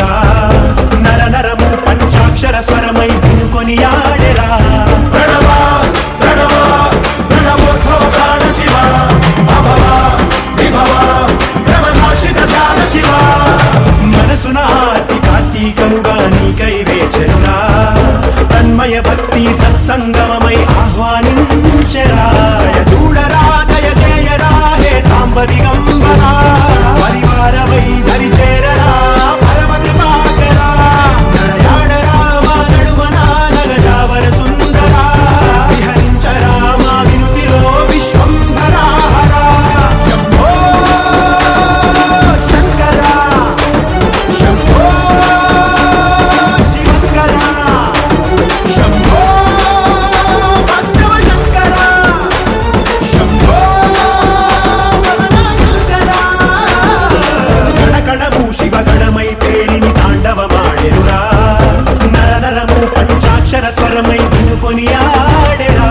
వేచెనురా నర నరము పంచాక్షర స్వరమై వినుకొని ఆడెరా ప్రణవా ప్రణవా ప్రణవోద్భవ ప్రాణ శివ అభవ విభవ బ్రహ్మనాశిత ధ్యాన శివ మనసున ఆర్తి కార్తీకముగా నీకై వేచెనురా తన్మయ భక్తి సత్సంగమమై ఆహ్వానించెరా చూడరా దయ చేయరా హే సాంబ దిగంబరా పరివారమై దరి చేరరా పరమ కృపాకరా నడయాడరా మా నడుమన నగజావర సుందరా విహరించరా మా వినుతిలో విశ్వంభరా శంభో శంకరా శంభో శివంకరా శంభో భక్తవ శంకరా శంభో భవన శంకరా గణగణము శివగణమై పేరిని తాండవమాడెరురా నర నరము పంచాక్షర స్వరమై వినుకొని ఆడెరా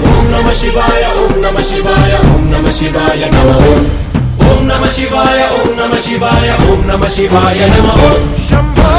ఓం నమః శివాయ ఓం నమః శివాయ ఓం నమః శివాయ నమః ఓం నమః శివాయ ఓం నమః శివాయ ఓం నమః శివాయ నమః శంభో